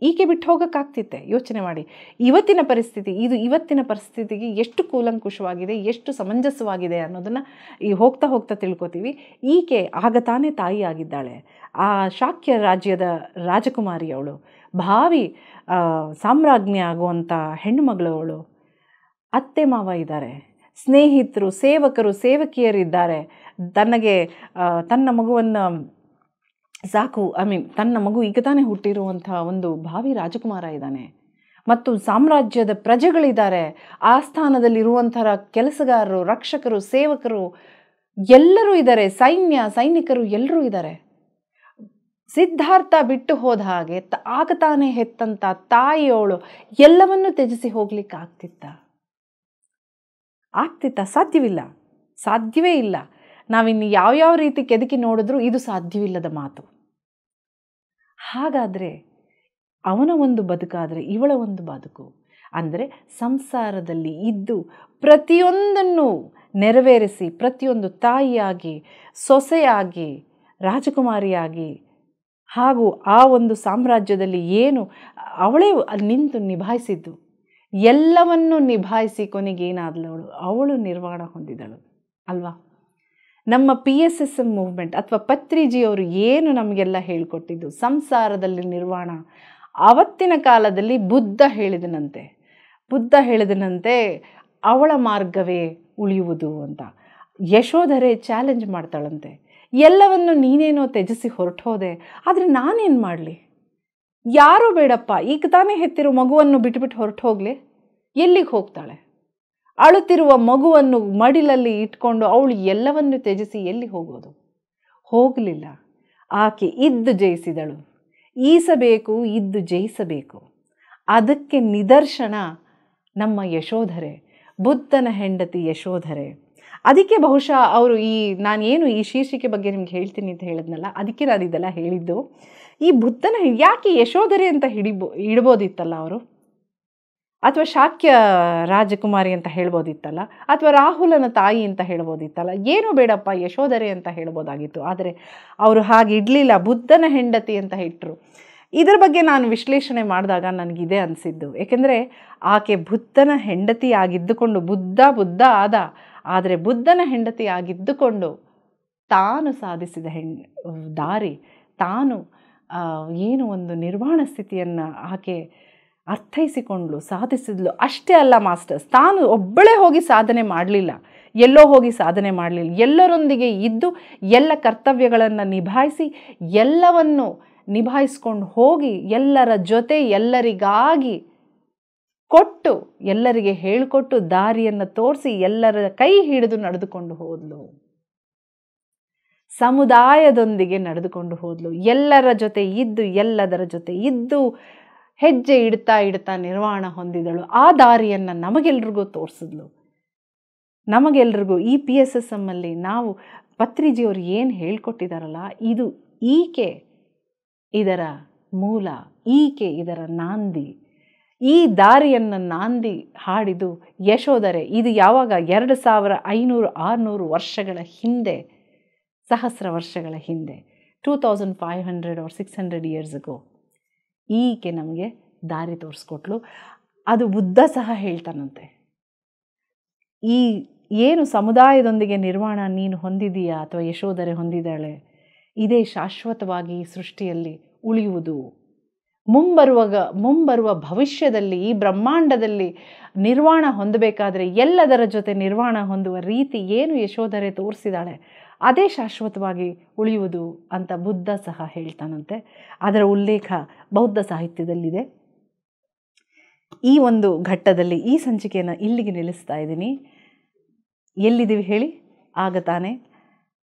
S1: ಈಕೆ ಬಿಟ್ಟು ಹೋಗೋಕ್ಕಾಗ್ತಿತ್ತೆ? ಯೋಚನೆ ಮಾಡಿ. ಇವತ್ತಿನ ಪರಿಸ್ಥಿತಿಗೆ ಎಷ್ಟು ಕೂಲಂಕುಷವಾಗಿದೆ, ಎಷ್ಟು ಸಮಂಜಸವಾಗಿದೆ ಅನ್ನೋದನ್ನು ಹೋಗ್ತಾ ಹೋಗ್ತಾ ತಿಳ್ಕೊತೀವಿ. ಈಕೆ ಆಗ ತಾನೇ ತಾಯಿ ಆಗಿದ್ದಾಳೆ. ಆ ಶಾಕ್ಯ ರಾಜ್ಯದ ರಾಜಕುಮಾರಿ ಅವಳು, ಭಾವಿ ಸಾಮ್ರಾಜ್ಞಿ ಆಗುವಂಥ ಹೆಣ್ಣುಮಗಳವಳು. ಅತ್ತೆ ಮಾವ ಇದ್ದಾರೆ, ಸ್ನೇಹಿತರು, ಸೇವಕರು, ಸೇವಕಿಯರಿದ್ದಾರೆ. ತನ್ನ ಮಗುವನ್ನು ತನ್ನ ಮಗು ಈಗ ತಾನೇ ಹುಟ್ಟಿರುವಂಥ ಒಂದು ಭಾವಿ ರಾಜಕುಮಾರ ಇದ್ದಾನೆ, ಮತ್ತು ಸಾಮ್ರಾಜ್ಯದ ಪ್ರಜೆಗಳಿದ್ದಾರೆ, ಆಸ್ಥಾನದಲ್ಲಿರುವಂಥರ ಕೆಲಸಗಾರರು, ರಕ್ಷಕರು, ಸೇವಕರು ಎಲ್ಲರೂ ಇದ್ದಾರೆ, ಸೈನಿಕರು ಎಲ್ಲರೂ ಇದ್ದಾರೆ. ಸಿದ್ಧಾರ್ಥ ಬಿಟ್ಟು ಹೋದ ಹಾಗೆ ಆಗ ತಾನೇ ಹೆತ್ತಂಥ ತಾಯಿಯವಳು ಎಲ್ಲವನ್ನೂ ತ್ಯಜಿಸಿ ಹೋಗ್ಲಿಕ್ಕೆ ಆಗ್ತಿತ್ತ? ಸಾಧ್ಯವೇ ಇಲ್ಲ. ನಾವಿನ್ನು ಯಾವ್ಯಾವ ರೀತಿ ಕೆದಕಿ ನೋಡಿದ್ರೂ ಇದು ಸಾಧ್ಯವಿಲ್ಲದ ಮಾತು. ಹಾಗಾದರೆ ಅವನ ಒಂದು ಬದುಕಾದರೆ ಇವಳ ಒಂದು ಬದುಕು ಅಂದರೆ ಸಂಸಾರದಲ್ಲಿ ಇದ್ದು ಪ್ರತಿಯೊಂದನ್ನು ನೆರವೇರಿಸಿ, ಪ್ರತಿಯೊಂದು ತಾಯಿಯಾಗಿ, ಸೊಸೆಯಾಗಿ, ರಾಜಕುಮಾರಿಯಾಗಿ, ಹಾಗೂ ಆ ಒಂದು ಸಾಮ್ರಾಜ್ಯದಲ್ಲಿ ಏನು ಅವಳೇ ನಿಂತು ನಿಭಾಯಿಸಿದ್ದು, ಎಲ್ಲವನ್ನೂ ನಿಭಾಯಿಸಿ ಕೊನೆಗೇನಾದಳು ಅವಳು ನಿರ್ವಾಣ ಹೊಂದಿದಳು ಅಲ್ವಾ? ನಮ್ಮ PSSM ಮೂವ್ಮೆಂಟ್ ಅಥವಾ ಪತ್ರಿಜಿಯವರು ಏನು ನಮಗೆಲ್ಲ ಹೇಳಿಕೊಟ್ಟಿದ್ದು ಸಂಸಾರದಲ್ಲಿ ನಿರ್ವಾಣ. ಆವತ್ತಿನ ಕಾಲದಲ್ಲಿ ಬುದ್ಧ ಹೇಳಿದನಂತೆ ಅವಳ ಮಾರ್ಗವೇ ಉಳಿಯುವುದು ಅಂತ. ಯಶೋಧರೆ ಚಾಲೆಂಜ್ ಮಾಡ್ತಾಳಂತೆ, ಎಲ್ಲವನ್ನು ನೀನೇನೋ ತ್ಯಜಿಸಿ ಹೊರಟು ಹೋದೆ, ಆದರೆ ನಾನೇನು ಮಾಡಲಿ? ಯಾರೂ ಬೇಡಪ್ಪ, ಈಗ ತಾನೇ ಹೆತ್ತಿರೋ ಮಗುವನ್ನು ಬಿಟ್ಟುಬಿಟ್ಟು ಹೊರಟು ಹೋಗಲಿ? ಎಲ್ಲಿಗೆ ಹೋಗ್ತಾಳೆ? ಅಳುತ್ತಿರುವ ಮಗುವನ್ನು ಮಡಿಲಲ್ಲಿ ಇಟ್ಕೊಂಡು ಅವಳು ಎಲ್ಲವನ್ನು ತ್ಯಜಿಸಿ ಎಲ್ಲಿ ಹೋಗೋದು? ಹೋಗಲಿಲ್ಲ. ಆಕೆ ಇದ್ದು ಜಯಿಸಿದಳು. ಈಸಬೇಕು, ಇದ್ದು ಜಯಿಸಬೇಕು. ಅದಕ್ಕೆ ನಿದರ್ಶನ ನಮ್ಮ ಯಶೋಧರೆ, ಬುದ್ಧನ ಹೆಂಡತಿ ಯಶೋಧರೆ. ಅದಕ್ಕೆ ಬಹುಶಃ ಅವರು ನಾನೇನು ಈ ಶೀರ್ಷಿಕೆ ಬಗ್ಗೆ ನಿಮ್ಗೆ ಹೇಳ್ತೀನಿ ಅಂತ ಹೇಳಿದ್ನಲ್ಲ, ಅದಕ್ಕೆ ನಾನು ಇದೆಲ್ಲ ಹೇಳಿದ್ದು. ಈ ಬುದ್ಧನ ಯಾಕೆ ಯಶೋಧರೆ ಅಂತ ಇಡ್ಬೋದಿತ್ತಲ್ಲ ಅವರು, ಅಥವಾ ಶಾಕ್ಯ ರಾಜಕುಮಾರಿ ಅಂತ ಹೇಳ್ಬೋದಿತ್ತಲ್ಲ, ಅಥವಾ ರಾಹುಲನ ತಾಯಿ ಅಂತ ಹೇಳ್ಬೋದಿತ್ತಲ್ಲ. ಏನೂ ಬೇಡಪ್ಪ ಯಶೋಧರೆ ಅಂತ ಹೇಳ್ಬೋದಾಗಿತ್ತು. ಆದರೆ ಅವರು ಹಾಗೆ ಇಡಲಿಲ್ಲ, ಬುದ್ಧನ ಹೆಂಡತಿ ಅಂತ ಇಟ್ಟರು. ಇದರ ಬಗ್ಗೆ ನಾನು ವಿಶ್ಲೇಷಣೆ ಮಾಡಿದಾಗ ನನಗಿದೆ ಅನಿಸಿದ್ದು. ಏಕೆಂದರೆ ಆಕೆ ಬುದ್ಧನ ಹೆಂಡತಿ ಆಗಿದ್ದುಕೊಂಡು ಬುದ್ಧ ಆದ, ಆದರೆ ಬುದ್ಧನ ಹೆಂಡತಿ ಆಗಿದ್ದುಕೊಂಡು ತಾನು ಸಾಧಿಸಿದ ದಾರಿ, ತಾನು ಏನು ಒಂದು ನಿರ್ವಾಣ ಸ್ಥಿತಿಯನ್ನು ಆಕೆ ಅರ್ಥೈಸಿಕೊಂಡ್ಲು, ಸಾಧಿಸಿದ್ಲು. ಅಷ್ಟೇ ಅಲ್ಲ ಮಾಸ್ಟರ್ಸ್, ತಾನು ಒಬ್ಬಳೇ ಹೋಗಿ ಸಾಧನೆ ಮಾಡಲಿಲ್ಲ, ಎಲ್ಲೋ ಹೋಗಿ ಸಾಧನೆ ಮಾಡಲಿಲ್ಲ. ಎಲ್ಲರೊಂದಿಗೆ ಇದ್ದು ಎಲ್ಲ ಕರ್ತವ್ಯಗಳನ್ನು ನಿಭಾಯಿಸಿ ಎಲ್ಲವನ್ನು ನಿಭಾಯಿಸ್ಕೊಂಡು ಹೋಗಿ ಎಲ್ಲರ ಜೊತೆ ಎಲ್ಲರಿಗಾಗಿ ಕೊಟ್ಟು, ಎಲ್ಲರಿಗೆ ಹೇಳಿಕೊಟ್ಟು ದಾರಿಯನ್ನು ತೋರಿಸಿ ಎಲ್ಲರ ಕೈ ಹಿಡಿದು ನಡೆದುಕೊಂಡು ಹೋದ್ಲು. ಸಮುದಾಯದೊಂದಿಗೆ ನಡೆದುಕೊಂಡು ಹೋದ್ಲು. ಎಲ್ಲರ ಜೊತೆ ಇದ್ದು ಹೆಜ್ಜೆ ಇಡ್ತಾ ನಿರ್ವಾಣ ಹೊಂದಿದಳು. ಆ ದಾರಿಯನ್ನು ನಮಗೆಲ್ರಿಗೂ ತೋರಿಸಿದ್ಲು. ನಮಗೆಲ್ರಿಗೂ ಈ PSSMಲ್ಲಿ ನಾವು ಪತ್ರಿಜಿಯವರು ಏನು ಹೇಳ್ಕೊಟ್ಟಿದ್ದಾರಲ್ಲ, ಈಕೆ ಇದರ ಮೂಲ, ಈಕೆ ಇದರ ನಾಂದಿ. ಈ ದಾರಿಯನ್ನು ನಾಂದಿ ಹಾಡಿದು ಯಶೋಧರೆ. ಇದು ಯಾವಾಗ 2500-600 ವರ್ಷಗಳ ಹಿಂದೆ, ಸಹಸ್ರ ವರ್ಷಗಳ ಹಿಂದೆ, 2500 or 600 years ago ಈಕೆ ನಮಗೆ ದಾರಿ ತೋರಿಸ್ಕೊಟ್ಲು. ಅದು ಬುದ್ಧ ಸಹ ಹೇಳ್ತಾನಂತೆ, ಈ ಏನು ಸಮುದಾಯದೊಂದಿಗೆ ನಿರ್ವಾಣ ನೀನು ಹೊಂದಿದೀಯಾ ಅಥವಾ ಯಶೋಧರೆ ಹೊಂದಿದ್ದಾಳೆ, ಇದೇ ಶಾಶ್ವತವಾಗಿ ಈ ಸೃಷ್ಟಿಯಲ್ಲಿ ಉಳಿಯುವುದು. ಮುಂಬರುವ ಭವಿಷ್ಯದಲ್ಲಿ ಈ ಬ್ರಹ್ಮಾಂಡದಲ್ಲಿ ನಿರ್ವಾಣ ಹೊಂದಬೇಕಾದ್ರೆ ಎಲ್ಲದರ ಜೊತೆ ನಿರ್ವಾಣ ಹೊಂದುವ ರೀತಿ ಏನು ಯಶೋಧರೆ ತೋರಿಸಿದಾಳೆ ಅದೇ ಶಾಶ್ವತವಾಗಿ ಉಳಿಯುವುದು ಅಂತ ಬುದ್ಧ ಸಹ ಹೇಳ್ತಾನಂತೆ. ಅದರ ಉಲ್ಲೇಖ ಬೌದ್ಧ ಸಾಹಿತ್ಯದಲ್ಲಿದೆ. ಈ ಒಂದು ಘಟ್ಟದಲ್ಲಿ ಈ ಸಂಚಿಕೆಯನ್ನು ಇಲ್ಲಿಗೆ ನಿಲ್ಲಿಸ್ತಾ ಇದ್ದೀನಿ. ಎಲ್ಲಿದ್ದೀವಿ ಹೇಳಿ? ಆಗ ತಾನೇ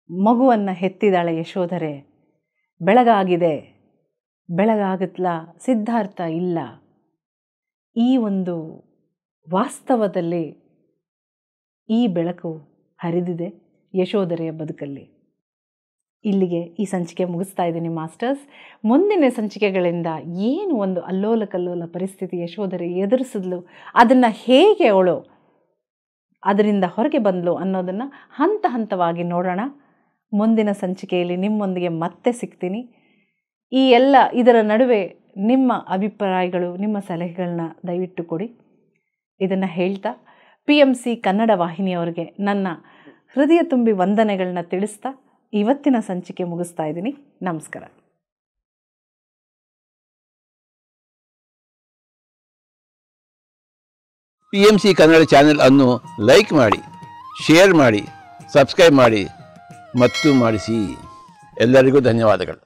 S1: ಮಗುವನ್ನು ಹೆತ್ತಿದಾಳೆ ಯಶೋಧರೆ. ಬೆಳಗಾಗಿದೆ, ಬೆಳಗಾಗತ್ಲ ಸಿದ್ಧಾರ್ಥ ಇಲ್ಲ. ಈ ಒಂದು ವಾಸ್ತವದಲ್ಲಿ ಈ ಬೆಳಕು ಹರಿದಿದೆ ಯಶೋಧರೆಯ ಬದುಕಲ್ಲಿ. ಇಲ್ಲಿಗೆ ಈ ಸಂಚಿಕೆ ಮುಗಿಸ್ತಾ ಇದ್ದೀನಿ ಮಾಸ್ಟರ್ಸ್. ಮುಂದಿನ ಸಂಚಿಕೆಗಳಿಂದ ಏನು ಒಂದು ಅಲ್ಲೋಲ ಕಲ್ಲೋಲ ಪರಿಸ್ಥಿತಿ ಯಶೋಧರೆ ಎದುರಿಸಿದ್ಲು, ಅದನ್ನು ಹೇಗೆ ಅವಳು ಅದರಿಂದ ಹೊರಗೆ ಬಂದಳು ಅನ್ನೋದನ್ನು ಹಂತ ಹಂತವಾಗಿ ನೋಡೋಣ. ಮುಂದಿನ ಸಂಚಿಕೆಯಲ್ಲಿ ನಿಮ್ಮೊಂದಿಗೆ ಮತ್ತೆ ಸಿಗ್ತೀನಿ. ಇದರ ನಡುವೆ ನಿಮ್ಮ ಅಭಿಪ್ರಾಯಗಳು, ನಿಮ್ಮ ಸಲಹೆಗಳನ್ನ ದಯವಿಟ್ಟು ಕೊಡಿ. ಇದನ್ನು ಹೇಳ್ತಾ PMC ಕನ್ನಡ ವಾಹಿನಿಯವರಿಗೆ ನನ್ನ ಹೃದಯ ತುಂಬಿ ವಂದನೆಗಳನ್ನ ತಿಳಿಸ್ತಾ ಇವತ್ತಿನ ಸಂಚಿಕೆ ಮುಗಿಸ್ತಾ ಇದ್ದೀನಿ. ನಮಸ್ಕಾರ.
S2: PMC ಕನ್ನಡ ಚಾನೆಲ್ ಅನ್ನು ಲೈಕ್ ಮಾಡಿ, ಶೇರ್ ಮಾಡಿ, ಸಬ್ಸ್ಕ್ರೈಬ್ ಮಾಡಿ ಮತ್ತು ಮಾಡಿಸಿ. ಎಲ್ಲರಿಗೂ ಧನ್ಯವಾದಗಳು.